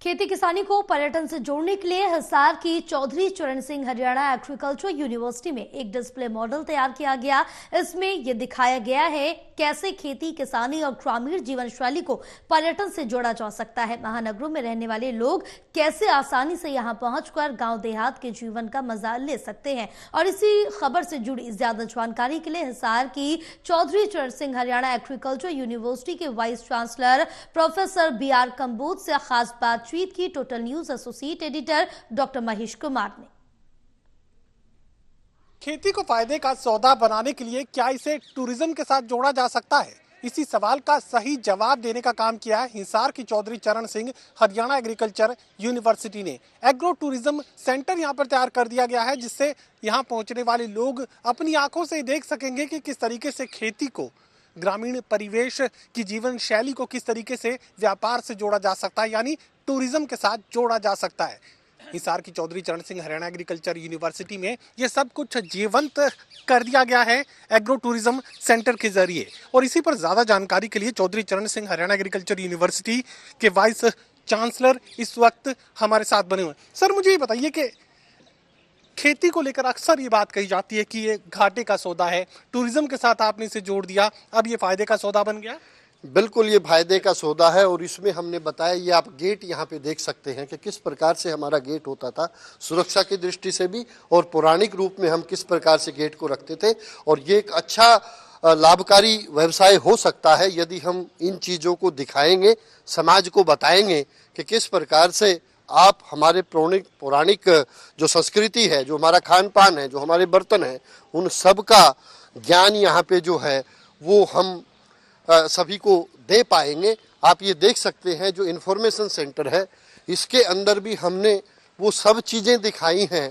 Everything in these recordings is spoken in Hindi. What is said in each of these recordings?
खेती किसानी को पर्यटन से जोड़ने के लिए हिसार की चौधरी चरण सिंह हरियाणा एग्रीकल्चर यूनिवर्सिटी में एक डिस्प्ले मॉडल तैयार किया गया। इसमें यह दिखाया गया है कैसे खेती किसानी और ग्रामीण जीवन शैली को पर्यटन से जोड़ा जा सकता है। महानगरों में रहने वाले लोग कैसे आसानी से यहां पहुंचकर गांव देहात के जीवन का मजा ले सकते हैं। और इसी खबर से जुड़ी ज्यादा जानकारी के लिए हिसार की चौधरी चरण सिंह हरियाणा एग्रीकल्चर यूनिवर्सिटी के vice chancellor professor BR Kamboj से खास बातचीत की Total News associate editor doctor Mahesh Kumar ने। खेती को फायदे का सौदा बनाने के लिए क्या इसे टूरिज्म के साथ जोड़ा जा सकता है? इसी सवाल का सही जवाब देने का काम किया है हिसार की चौधरी चरण सिंह हरियाणा एग्रीकल्चर यूनिवर्सिटी ने। एग्रो टूरिज्म सेंटर यहां पर तैयार कर दिया गया है, जिससे यहां पहुंचने वाले लोग अपनी आंखों से देख सकेंगे कि किस तरीके से खेती को, ग्रामीण परिवेश की जीवन शैली को किस तरीके से व्यापार से जोड़ा जा सकता है, यानी टूरिज्म के साथ जोड़ा जा सकता है। हिसार की चौधरी चरण सिंह हरियाणा एग्रीकल्चर यूनिवर्सिटी में ये सब कुछ जीवंत कर दिया गया है एग्रो टूरिज्म सेंटर के जरिए। और इसी पर ज्यादा जानकारी के लिए चौधरी चरण सिंह हरियाणा एग्रीकल्चर यूनिवर्सिटी के वाइस चांसलर इस वक्त हमारे साथ बने हुए। सर, मुझे ये बताइए कि खेती को लेकर अक्सर ये बात कही जाती है कि ये घाटे का सौदा है, टूरिज्म के साथ आपने इसे जोड़ दिया, अब ये फायदे का सौदा बन गया। बिल्कुल, ये फायदे का सौदा है। और इसमें हमने बताया, ये आप गेट यहाँ पे देख सकते हैं कि किस प्रकार से हमारा गेट होता था, सुरक्षा की दृष्टि से भी और पौराणिक रूप में हम किस प्रकार से गेट को रखते थे। और ये एक अच्छा लाभकारी व्यवसाय हो सकता है यदि हम इन चीज़ों को दिखाएंगे, समाज को बताएंगे कि किस प्रकार से आप हमारे पौराणिक जो संस्कृति है, जो हमारा खान पान है, जो हमारे बर्तन हैं, उन सब का ज्ञान यहाँ पे जो है वो हम सभी को दे पाएंगे। आप ये देख सकते हैं जो इन्फॉर्मेशन सेंटर है, इसके अंदर भी हमने वो सब चीज़ें दिखाई हैं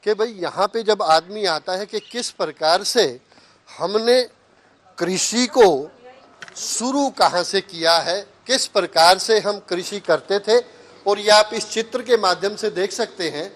कि भाई यहाँ पे जब आदमी आता है कि किस प्रकार से हमने कृषि को शुरू कहाँ से किया है, किस प्रकार से हम कृषि करते थे। और ये आप इस चित्र के माध्यम से देख सकते हैं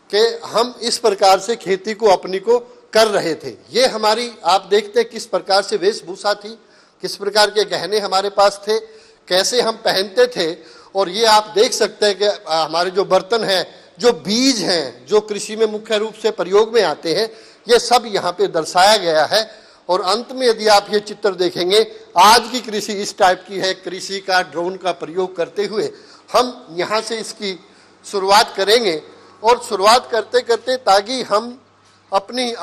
कि हम इस प्रकार से खेती को अपनी को कर रहे थे। ये हमारी, आप देखते हैं किस प्रकार से वेशभूषा थी, किस प्रकार के गहने हमारे पास थे, कैसे हम पहनते थे। और ये आप देख सकते हैं कि हमारे जो बर्तन हैं, जो बीज हैं, जो कृषि में मुख्य रूप से प्रयोग में आते हैं, ये सब यहाँ पे दर्शाया गया है। और अंत में यदि आप ये चित्र देखेंगे, आज की कृषि इस टाइप की है, कृषि का ड्रोन का प्रयोग करते हुए हम यहाँ से इसकी शुरुआत करेंगे। और शुरुआत करते करते ताकि हम अपनी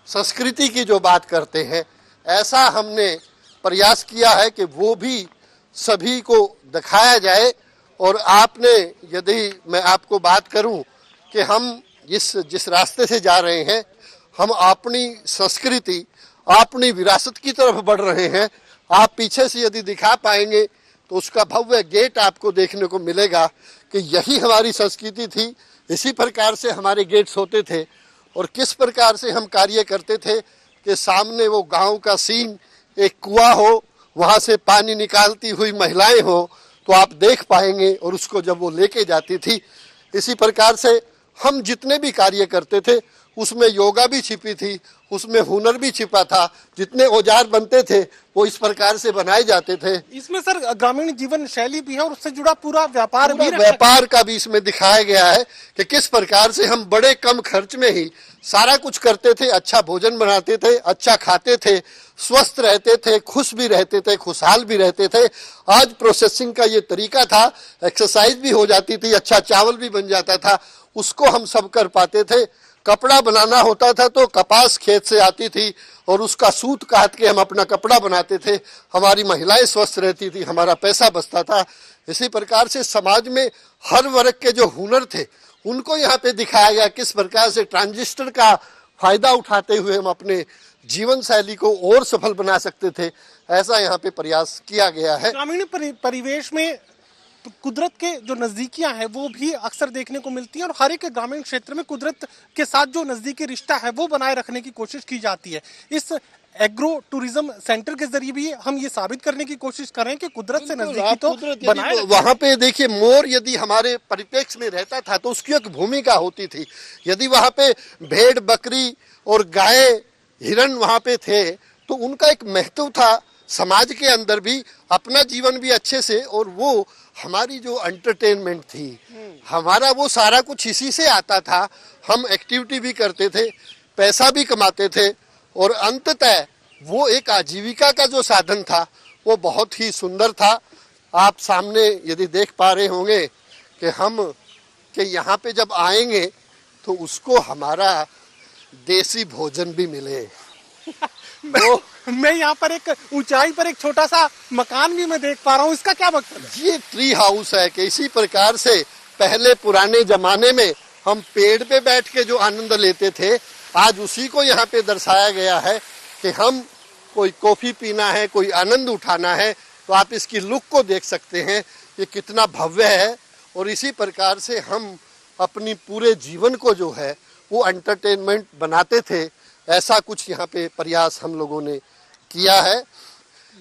संस्कृति की जो बात करते हैं, ऐसा हमने प्रयास किया है कि वो भी सभी को दिखाया जाए। और आपने, यदि मैं आपको बात करूं कि हम जिस रास्ते से जा रहे हैं, हम अपनी संस्कृति, अपनी विरासत की तरफ बढ़ रहे हैं। आप पीछे से यदि दिखा पाएंगे तो उसका भव्य गेट आपको देखने को मिलेगा कि यही हमारी संस्कृति थी। इसी प्रकार से हमारे गेट्स होते थे और किस प्रकार से हम कार्य करते थे कि सामने वो गांव का सीन, एक कुआं हो, वहां से पानी निकालती हुई महिलाएं हो, तो आप देख पाएंगे। और उसको जब वो लेके जाती थी, इसी प्रकार से हम जितने भी कार्य करते थे उसमें योगा भी छिपी थी, उसमें हुनर भी छिपा था। जितने औजार बनते थे वो इस प्रकार से बनाए जाते थे। इसमें सर ग्रामीण जीवन शैली भी है और उससे जुड़ा पूरा व्यापार का भी इसमें दिखाया गया है कि किस प्रकार से हम बड़े कम खर्च में ही सारा कुछ करते थे। अच्छा भोजन बनाते थे, अच्छा खाते थे, स्वस्थ रहते थे, खुश भी रहते थे, खुशहाल भी रहते थे। आज प्रोसेसिंग का ये तरीका था, एक्सरसाइज भी हो जाती थी, अच्छा चावल भी बन जाता था, उसको हम सब कर पाते थे। कपड़ा बनाना होता था तो कपास खेत से आती थी और उसका सूत काट के हम अपना कपड़ा बनाते थे। हमारी महिलाएं स्वस्थ रहती थी, हमारा पैसा बचता था। इसी प्रकार से समाज में हर वर्ग के जो हुनर थे उनको यहाँ पे दिखाया गया, किस प्रकार से ट्रांजिस्टर का फायदा उठाते हुए हम अपने जीवन शैली को और सफल बना सकते थे। ऐसा यहाँ पे प्रयास किया गया है। ग्रामीण परिवेश में कुदरत के जो नजदीकियां हैं वो भी अक्सर देखने को मिलती हैं और हर एक ग्रामीण क्षेत्र में कुदरत के साथ जो नजदीकी रिश्ता है वो बनाए रखने की कोशिश की जाती है। इस एग्रो टूरिज्म सेंटर के जरिए भी हम ये साबित करने की कोशिश कर रहे हैं कि कुदरत से नजदीकी तो बनाए। वहाँ पे देखिए, मोर यदि हमारे परिप्रेक्ष्य में रहता था तो उसकी एक भूमिका होती थी। यदि वहाँ पे भेड़, बकरी और गाय, हिरण वहाँ पे थे तो उनका एक महत्व था। समाज के अंदर भी अपना जीवन भी अच्छे से, और वो हमारी जो एंटरटेनमेंट थी, हमारा वो सारा कुछ इसी से आता था। हम एक्टिविटी भी करते थे, पैसा भी कमाते थे और अंततः वो एक आजीविका का जो साधन था वो बहुत ही सुंदर था। आप सामने यदि देख पा रहे होंगे कि यहाँ पे जब आएंगे तो उसको हमारा देसी भोजन भी मिले। मैं यहाँ पर एक ऊंचाई पर एक छोटा सा मकान भी मैं देख पा रहा हूँ, इसका क्या मकसद है? ये ट्री हाउस है कि इसी प्रकार से पहले पुराने जमाने में हम पेड़ पे बैठ के जो आनंद लेते थे, आज उसी को यहाँ पे दर्शाया गया है कि हम कोई कॉफी पीना है, कोई आनंद उठाना है तो आप इसकी लुक को देख सकते हैं, ये कितना भव्य है। और इसी प्रकार से हम अपनी पूरे जीवन को जो है वो एंटरटेनमेंट बनाते थे। ऐसा कुछ यहाँ पे प्रयास हम लोगों ने किया है।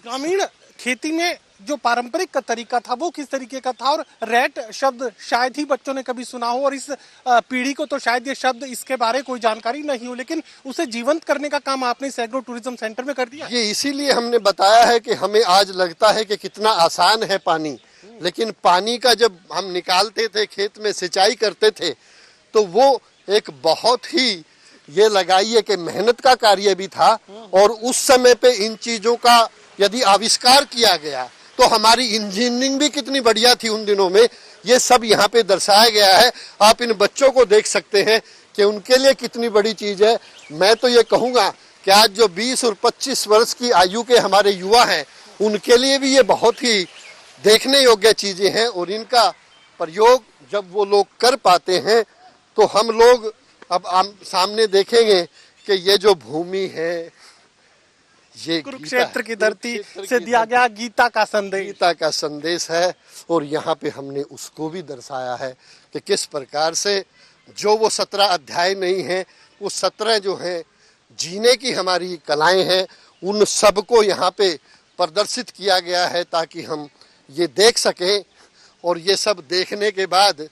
ग्रामीण खेती में जो पारंपरिक तरीका था वो किस तरीके का था? और रैट शब्द शायद ही बच्चों ने कभी सुना हो, और इस पीढ़ी को तो शायद ये शब्द इसके बारे कोई जानकारी नहीं हो, लेकिन उसे जीवंत करने का काम आपने इस एग्रो टूरिज्म सेंटर में कर दिया। ये इसीलिए हमने बताया है कि हमें आज लगता है कि कितना आसान है पानी, लेकिन पानी का जब हम निकालते थे, खेत में सिंचाई करते थे, तो वो एक बहुत ही ये लगाइए कि मेहनत का कार्य भी था। और उस समय पे इन चीजों का यदि आविष्कार किया गया तो हमारी इंजीनियरिंग भी कितनी बढ़िया थी उन दिनों में, ये सब यहाँ पे दर्शाया गया है। आप इन बच्चों को देख सकते हैं कि उनके लिए कितनी बड़ी चीज है। मैं तो ये कहूँगा कि आज जो 20 और 25 वर्ष की आयु के हमारे युवा हैं, उनके लिए भी ये बहुत ही देखने योग्य चीजें हैं। और इनका प्रयोग जब वो लोग कर पाते हैं तो हम लोग अब सामने देखेंगे कि ये जो भूमि है, ये कुरुक्षेत्र की धरती से दिया गया गीता का संदेश है। और यहाँ पे हमने उसको भी दर्शाया है कि किस प्रकार से जो वो 17 अध्याय नहीं है, वो 17 जो है जीने की हमारी कलाएं हैं, उन सबको यहाँ पे प्रदर्शित किया गया है ताकि हम ये देख सकें। और ये सब देखने के बाद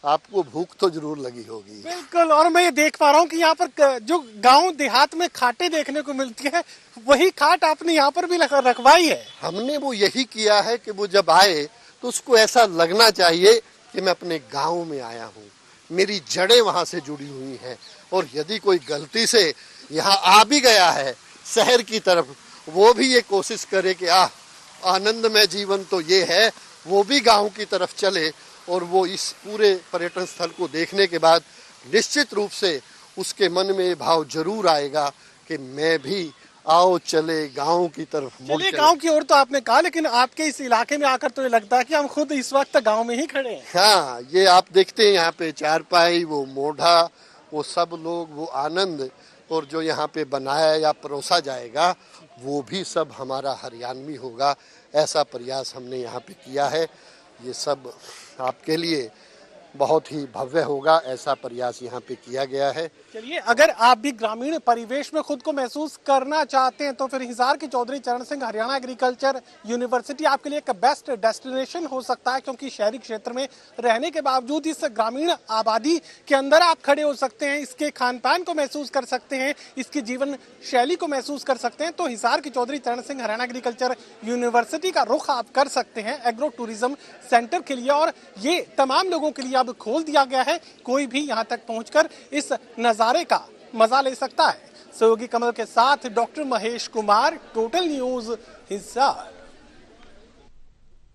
आपको भूख तो जरूर लगी होगी। बिल्कुल। और मैं ये देख पा रहा हूँ कि यहाँ पर जो गांव देहात में खाटें देखने को मिलती है, वही खाट आपने यहाँ पर भी रखवाई है। हमने वो यही किया है कि वो जब आए तो उसको ऐसा लगना चाहिए कि मैं अपने गांव में आया हूँ, मेरी जड़ें वहां से जुड़ी हुई हैं। और यदि कोई गलती से यहाँ आ भी गया है शहर की तरफ, वो भी ये कोशिश करे कि आनंदमय जीवन तो ये है, वो भी गाँव की तरफ चले। और वो इस पूरे पर्यटन स्थल को देखने के बाद निश्चित रूप से उसके मन में ये भाव जरूर आएगा कि मैं भी आओ चले गांव की तरफ मुड़ चले। गांव की ओर तो आपने कहा, लेकिन आपके इस इलाके में आकर तो ये लगता है कि हम खुद इस वक्त गांव में ही खड़े हैं। हाँ, ये आप देखते हैं यहाँ पे चारपाई, वो मोढ़ा, वो सब लोग, वो आनंद, और जो यहाँ पे बनाया या परोसा जाएगा वो भी सब हमारा हरियाणवी होगा। ऐसा प्रयास हमने यहाँ पे किया है। ये सब आपके लिए बहुत ही भव्य होगा, ऐसा प्रयास यहाँ पे किया गया है। चलिए, अगर आप भी ग्रामीण परिवेश में खुद को महसूस करना चाहते हैं तो फिर हिसार की चौधरी चरण सिंह हरियाणा एग्रीकल्चर यूनिवर्सिटी आपके लिए एक बेस्ट डेस्टिनेशन हो सकता है, क्योंकि शहरी क्षेत्र में रहने के बावजूद इस ग्रामीण आबादी के अंदर आप खड़े हो सकते हैं, इसके खान पान को महसूस कर सकते हैं, इसकी जीवन शैली को महसूस कर सकते हैं। तो हिसार की चौधरी चरण सिंह हरियाणा एग्रीकल्चर यूनिवर्सिटी का रुख आप कर सकते हैं एग्रो टूरिज्म सेंटर के लिए। और ये तमाम लोगों के लिए अब खोल दिया गया है, कोई भी यहाँ तक पहुंचकर इस नजारे का मजा ले सकता है। सहयोगी कमल के साथ doctor Mahesh Kumar, total news Hisar.